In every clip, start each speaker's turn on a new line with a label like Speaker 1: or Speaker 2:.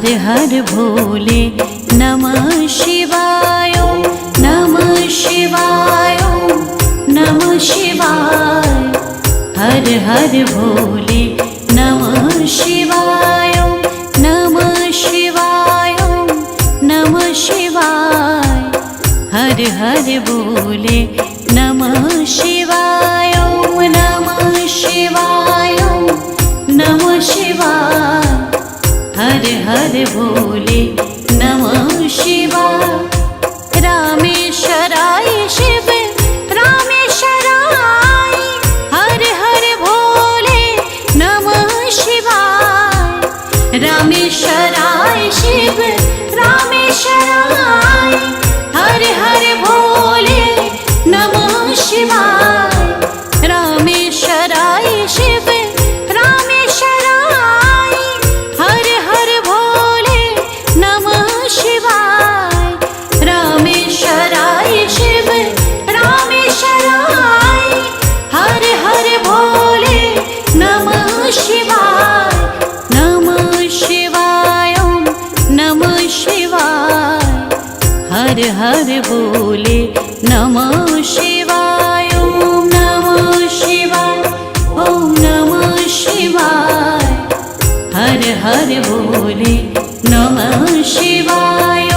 Speaker 1: हर हर भोले नमः शिवाय नमः शिवाय नमः शिवाय। हर हर भोले नमः शिवाय नमः शिवाय नमः शिवाय। हर हर भोले नमः शिवाय नमः शिवाय नमः शिवाय। हर हर भोले नमः शिवाय। रामेश्वराय शिव रामेश्वराय हर हर भोले नमः शिवाय। रामेश्वराय शिव रामेश्वराय हर हर भोले नमः शिवाय। रामेश्वराय शिव रामेश्वराय हर हर भोले नमः शिवाय। रामेश्वराय शिव रामेश्वराय हर हर भोले नमः शिवाय। नमः शिवाय नमः शिवाय। हर हर भोले नमः शिवाय नमः शिवाय ओम नमः शिवाय। हर हर भोले नमः शिवाय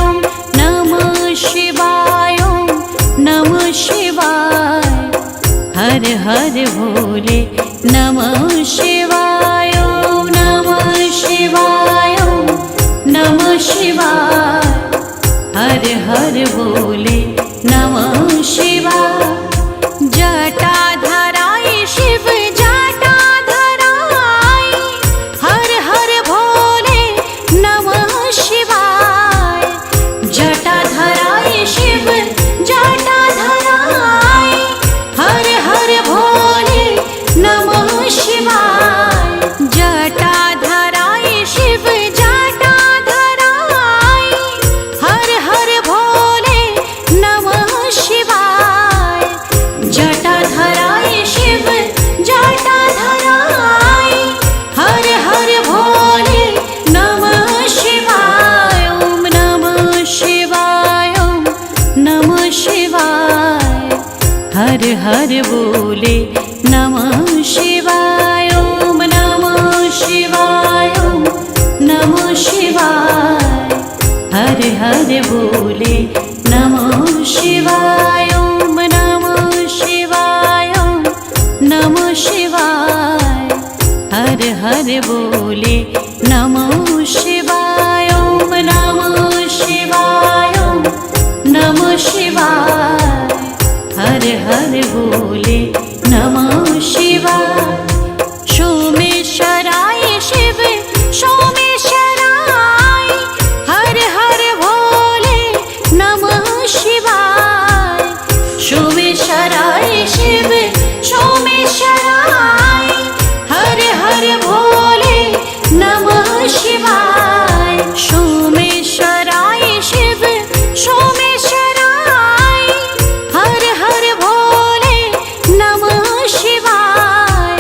Speaker 1: नमः शिवाय नमः शिवाय। हर हर भोले नमः शिवाय नमः शिवाय नमः शिवाय। हर हर भोले नमः शिवाय। जटाधराय शिव जटाधराय हर हर भोले नमः शिवाय। जटाधराय शिव जटाधराय हर हर भोले नमः शिवाय। जटाधराय शिव जटाधराय हर हर भोले नमः शिवाय। जटाधराय शिव जटाधराय हर हर भोले नमः शिवाय ओम नमः शिवाय नमः शिवाय। हर हर भोले नमः शिवाय ओम नमः शिवाय नमः शिवाय। हर हर भोले नमः शिवाय ओम नमः शिवाय नमः शिवाय। हर हर भोले नमः शिवाय ओम नमः शिवाय नमः शिवाय। हर हर भोले नमः शिवाय। सोमेश्वराय शिव सोमेश्वराय हर हर भोले नमः शिवाय। सोमेश्वराय शिव सोमेश्वराय हर हर भोले नमः शिवाय। सोमेश्वराय शिव सोमेश्वराय हर हर भोले नमः शिवाय।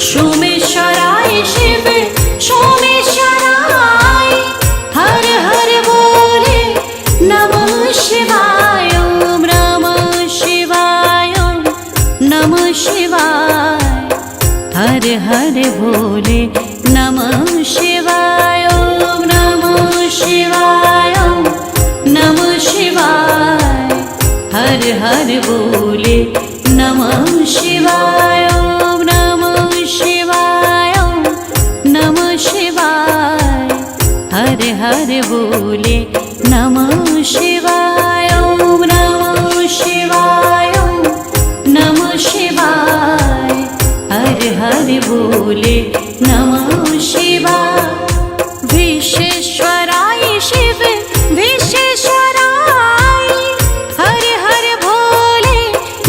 Speaker 1: सोमेश्वराय शिव सोमेश्वराय हर हर भोले नमः शिवाय ओम नमः शिवाय नमः शिवाय। हर हर भोले नमः शिवाय ओम नमः शिवाय नमः शिवाय। हर हर भोले नमः शिवाय ओम नमः शिवाय नमः शिवाय। हर हर भोले नमः शिवाय ओम नमः शिवाय नमः शिवाय। हर हर भोले नमः शिवाय। विश्वेश्वराय शिव विश्वेश्वराय हर हर भोले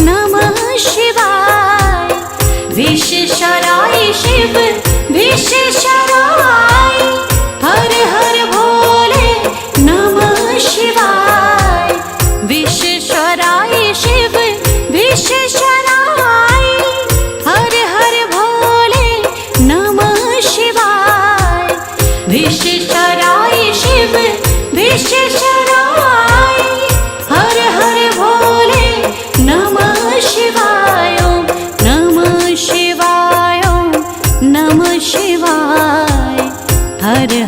Speaker 1: नमः शिवाय। विश्वेश्वराय शिव विश्वेश्वराय हर हर भोले नमः शिवाय।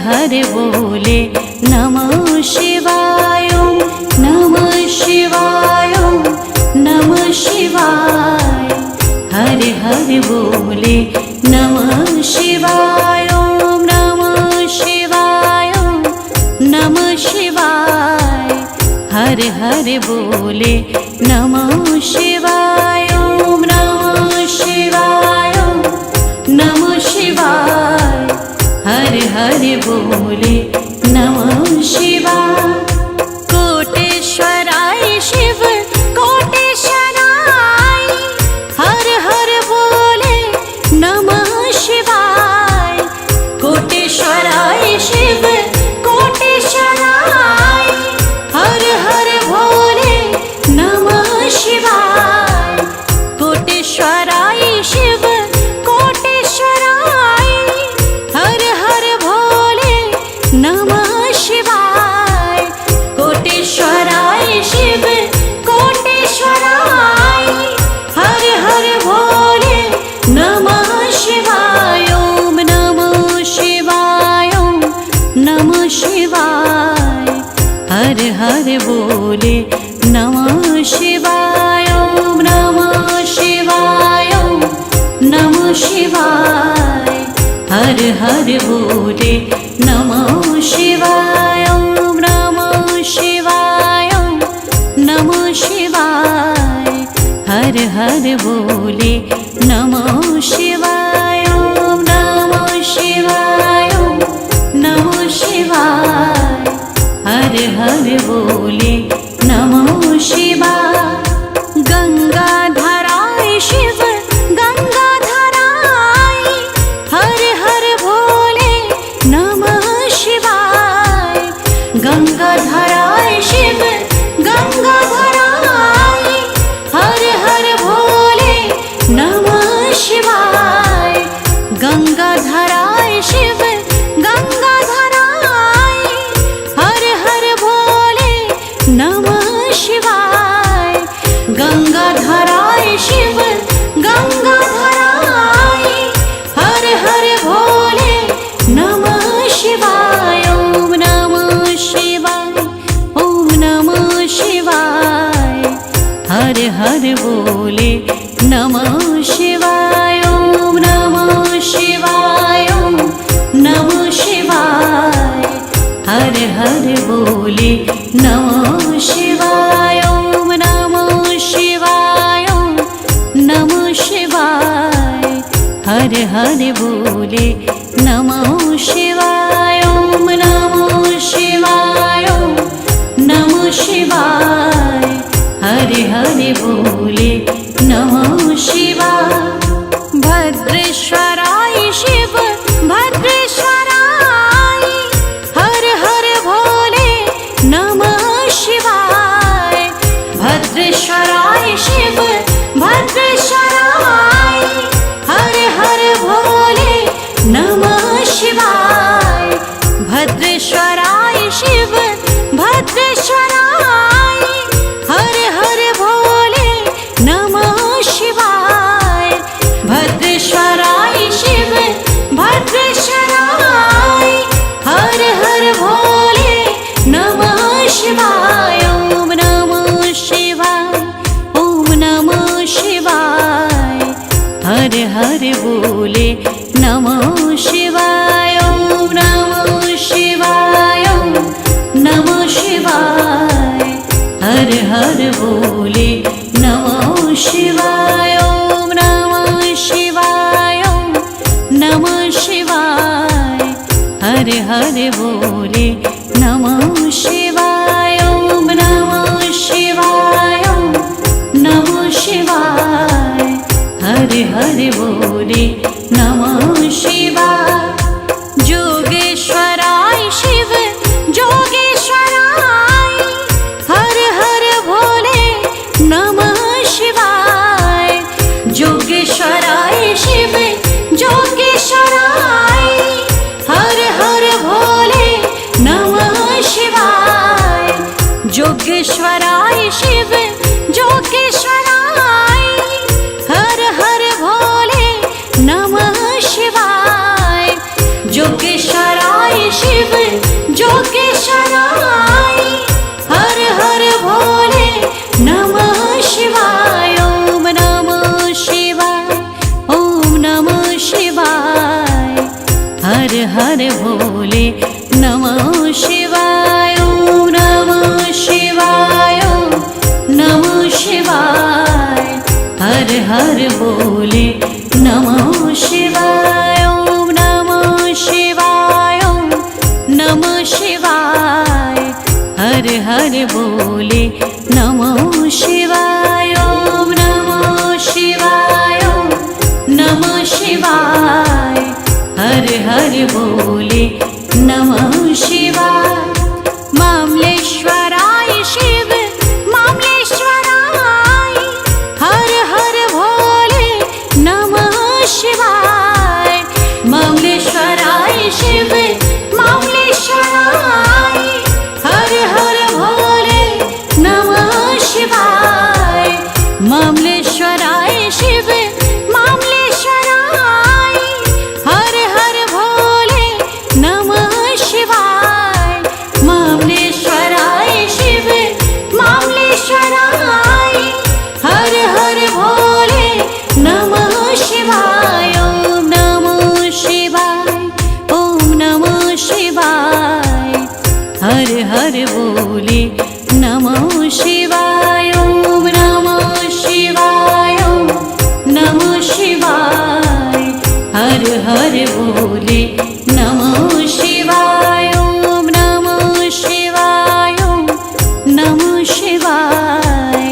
Speaker 1: हर बोले नमः शिवाय नमः शिवाय नमः शिवाय हर हर बोले नमः शिवाय नमः शिवाय नमः शिवाय हर हर बोले नमः शिवाय नमः शिवाय नमः शिवाय हर हर बोले नमः शिवाय कोटेश्वराय शिव कोटेश्वराय हर हर बोले नमः शिवाय कोटेश्वराय शिव कोटेश्वराय हर हर बोले नमः शिवाय कोटेश्वराय शिव कोटेश्वराय हर हर भोले नमः शिवाय कोटेश्वराय शिव कोटेश्वराय हर हर भोले नमः शिवाय ओम नमः शिवाय नमः शिवाय हर हर बोले नमः शिवाय ओम नमः शिवाय नमः शिवाय हर हर बोले नमः शिवाय ओम नमः शिवाय नमः शिवाय हर हर बोले नमः शिवाय ओम नमः शिवाय नमः शिवाय हर हर बोले नमः शिवाय गंगाधराय शिव गंगाधराय हर हर भोले नमः शिवाय गंगाधराय शिव गंगाधराय हर हर भोले नमः शिवाय गंगाधराय शिव गंगाधराय हर हर भोले नमः शिवाय गंगाधराय शिव गंगाधराय हर हर भोले नमः शिवाय ओम नमः शिवाय ओम नमः शिवाय हर हर बोले नमः शिवाय ओम नमः शिवाय नमः शिवाय हर हर बोले नमः शिवाय ओम नमः शिवाय नमः शिवाय हर हर बोले नमः शिवाय ओम नमः शिवाय नमः शिवाय हर हर बोले नमः शिवाय भद्रेश्वराय शिव भद्रेश्वराय हर हर भोले नमः शिवाय भद्रेश्वराय शिव भद्रेश्वराय हर हर भोले नमः शिवाय भद्रेश्वराय शिव भद्रेश्वराय हर हर भोले नमः शिवाय भद्रेश्वराय शिव भद्रेश्वराय हर हर भोले नमः शिवाय ओम नमः शिवाय ओम नमः शिवाय हर हर बोले नमः शिवाय ओम नमः शिवाय नमः शिवाय हर हर बोले नमः शिवाय ओम नमः शिवाय नमः शिवाय हर हर बोले नमः शिवाय ओम नमः शिवाय नमः शिवाय हर हर बोले नमः शिवाय जोगेश्वराय शिव जोगेश्वराय हर हर भोले नमः शिवाय जोगेश्वराय शिव जोगेश्वराय हर हर भोले नमः शिवाय जोगेश्वराय शिव जोगेश्वराय हर हर भोले नमः हर बोले नमः शिवाय ओम नमः शिवाय ओम नमः शिवाय हर हर बोले नमः शिवाय ओम नमः शिवाय ओम नमः शिवाय हर हर बोले नमः शिवाय मामलेश्वराय शिव मामलेश्वराय हर हर भोले नमः शिवाय मामलेश्वराय शिव मामलेश्वराय हर हर भोले नमः शिवाय मामलेश्वराय शिव मामलेश्वराय हर हर भोले नमः शिवाय मामलेश्वराय शिव मामलेश्वराय हर हर भोले नमः शिवाय ओम नमः शिवाय ओम नमः शिवाय हर हर बोले नमः शिवाय ओम नमः शिवाय ओम नमः शिवाय हर हर बोले नमः शिवाय ओम नमः शिवाय ओम नमः शिवाय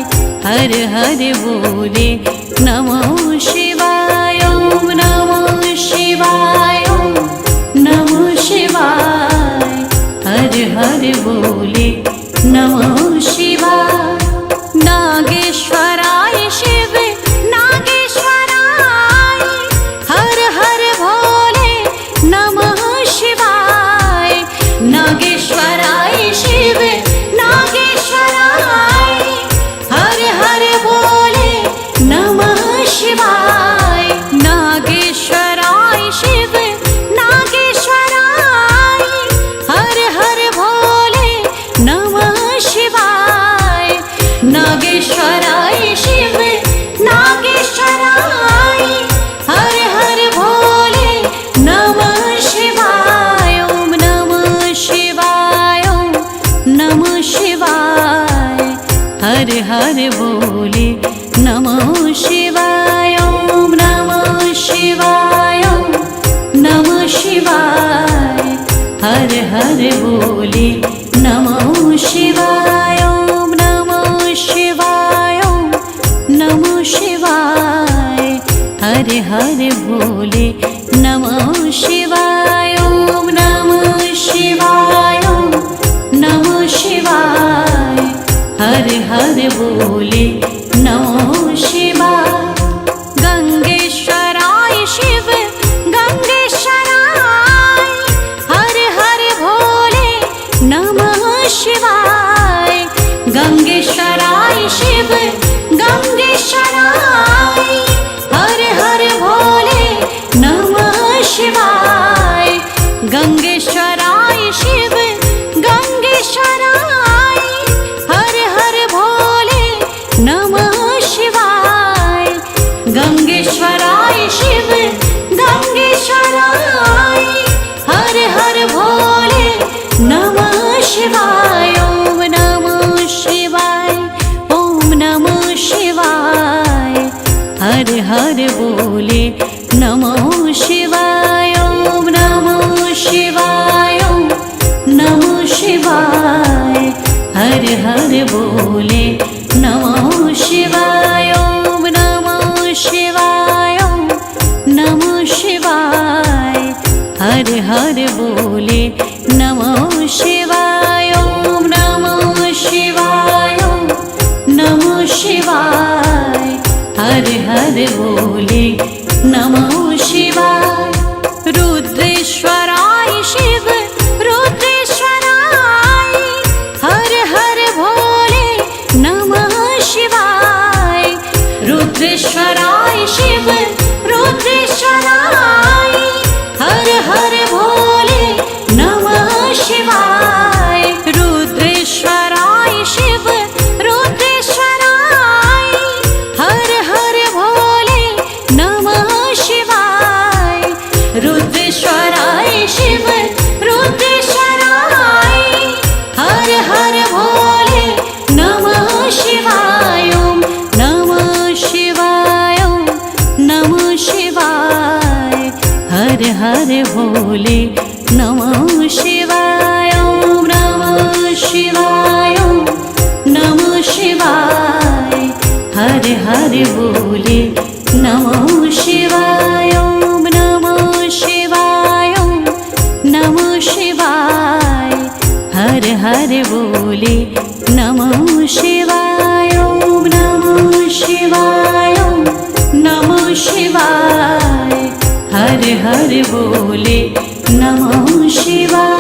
Speaker 1: हर हर बोले नमः शिवाय ओम नमः शिवाय ओम नमः शिवाय हर हर बोले नमः शिवाय नागेश्वराय शिव नागेश्वराय हर हर भोले नमः शिवाय नागेश्वराय शिव नागेश्वराय हर हर भोले नमः शिवाय नागेश्वराय शिव नागेश्वराय हर हर भोले नमः शिवाय नागेश्वराय शिव नागेश्वराय हर हर भोले नमः शिवाय ओम नमः शिवाय ओम नमः शिवाय हर हर बोले नमः शिवाय ओम नमः शिवाय ओम नमः शिवाय हर हर बोले नमः शिवाय ओम नमः शिवाय ओम नमः शिवाय हर हर बोले नमः शिवाय ओम नमः शिवाय ओम नमः शिवाय हर हर बोले नमः शिवाय गंगेश्वराय शिव गंगेश्वराय हर हर भोले नमः शिवाय गंगेश्वराय शिव गंगेश्वराय हर हर भोले नमः शिवाय गंगेश्वराय शिव गंगेश्वराय हर हर भोले नमः शिवाय गंगेश्वराय शिव गंगेश्वराय हर हर भोले नमः शिवाय ओम नमः शिवाय ओम नमः शिवाय हर हर बोले नमः शिवाय ओम नमः शिवाय ओम नमः शिवाय हर हर बोले नमः शिवाय ओम नमः शिवाय ओम नमः शिवाय हर हर बोले नमः शिवाय ओम नमः शिवाय ओम नमः शिवाय हर हर बोले नमः शिवाय रुद्रेश्वराय शिव रुद्रेश्वराय हर हर भोले नमः शिवाय रुद्रेश्वराय शिव रुद्रेश्वराय हर हर भोले नमः शिवाय रुद्रेश्वराय शिव रुद्रेश्वराय हर हर भोले नमः शिवाय रुद्रेश्वराय शिव रुद्रेश्वराय हर हर भोले नमः शिवाय ओम नमः शिवाय हर बोले नमः शिवाय।